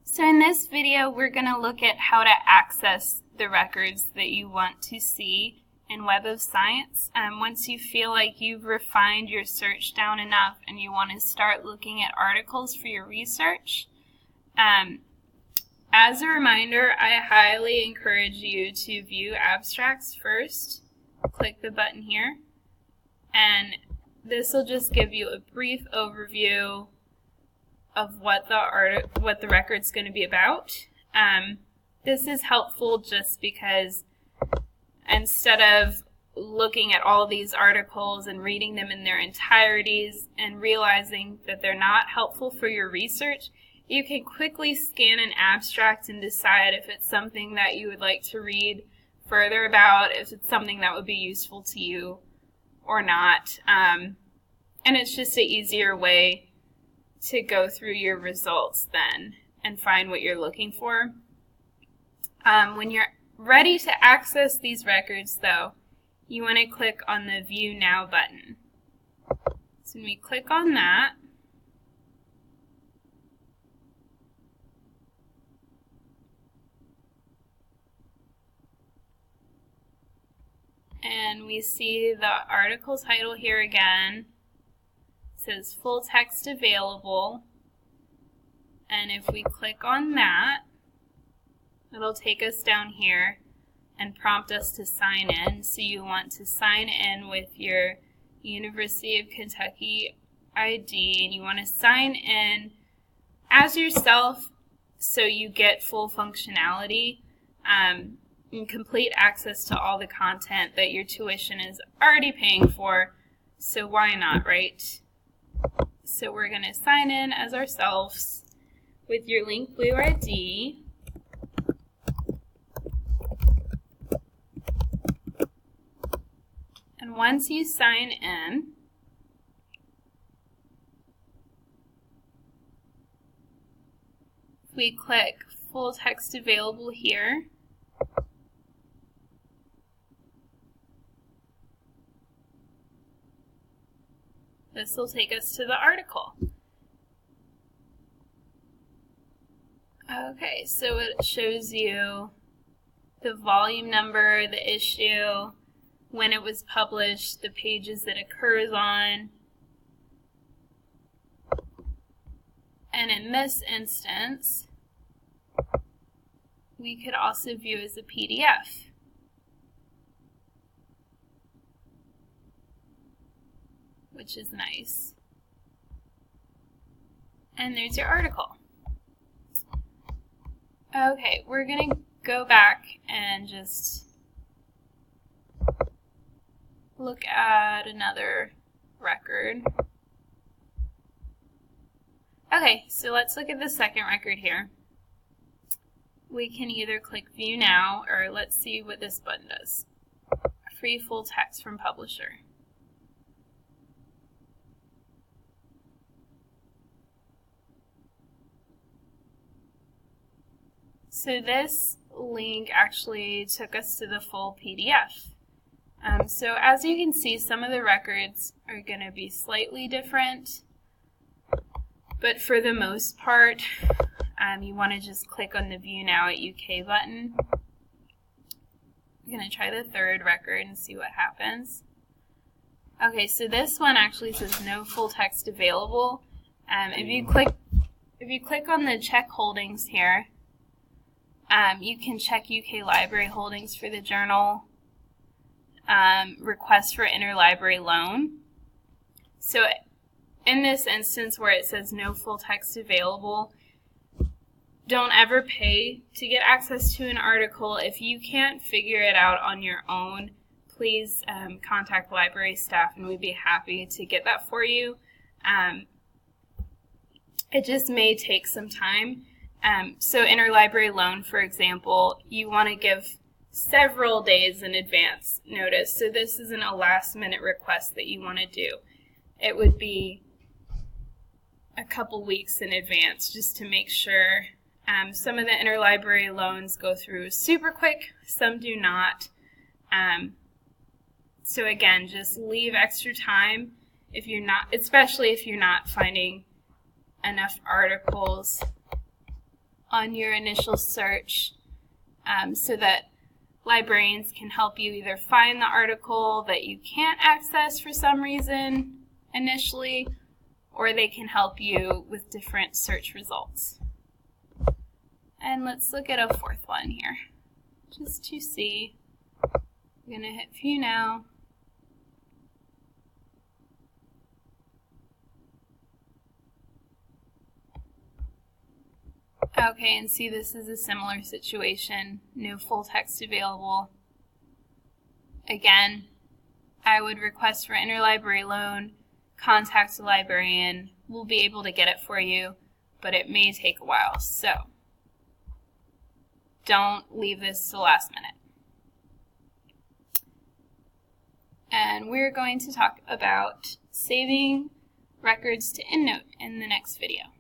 So in this video, we're going to look at how to access the records that you want to see in Web of Science. Once you feel like you've refined your search down enough and you want to start looking at articles for your research. As a reminder, I highly encourage you to view abstracts first. Click the button here, and this will just give you a brief overview of what the record's going to be about. This is helpful just because instead of looking at all these articles and reading them in their entireties and realizing that they're not helpful for your research, you can quickly scan an abstract and decide if it's something that you would like to read further about, if it's something that would be useful to you or not. And it's just an easier way to go through your results then and find what you're looking for. When you're ready to access these records, though, you want to click on the View Now button. So when we click on that, and we see the article title here again. It says full text available, and if we click on that, it'll take us down here and prompt us to sign in. So you want to sign in with your University of Kentucky ID, and you want to sign in as yourself so you get full functionality and complete access to all the content that your tuition is already paying for. So why not, right? So we're going to sign in as ourselves with your linkblue ID. And once you sign in, we click full text available here. This will take us to the article. Okay, so it shows you the volume number, the issue, when it was published, the pages that occurs on. And in this instance, we could also view as a PDF. Which is nice. And there's your article. Okay, we're going to go back and just look at another record. Okay, so let's look at the second record here. We can either click View Now, or let's see what this button does. Free full text from publisher. So this link actually took us to the full PDF. So as you can see, some of the records are going to be slightly different, but for the most part, you want to just click on the View Now at UK button. I'm going to try the third record and see what happens. Okay, so this one actually says no full text available. If you click on the check holdings here, you can check UK library holdings for the journal, request for interlibrary loan. So in this instance where it says no full text available, don't ever pay to get access to an article. If you can't figure it out on your own, please contact library staff and we'd be happy to get that for you. It just may take some time. So interlibrary loan, for example, you want to give several days in advance notice. So this isn't a last-minute request that you want to do. It would be a couple weeks in advance just to make sure. Some of the interlibrary loans go through super quick, some do not. So again, just leave extra time if you're not, especially if you're not finding enough articles on your initial search so that librarians can help you either find the article that you can't access for some reason initially, or they can help you with different search results. And let's look at a fourth one here, just to see. I'm going to hit view now. Okay, and see, this is a similar situation. No full text available. Again, I would request for interlibrary loan, contact the librarian. We'll be able to get it for you, but it may take a while. So don't leave this to the last minute. And we're going to talk about saving records to EndNote in the next video.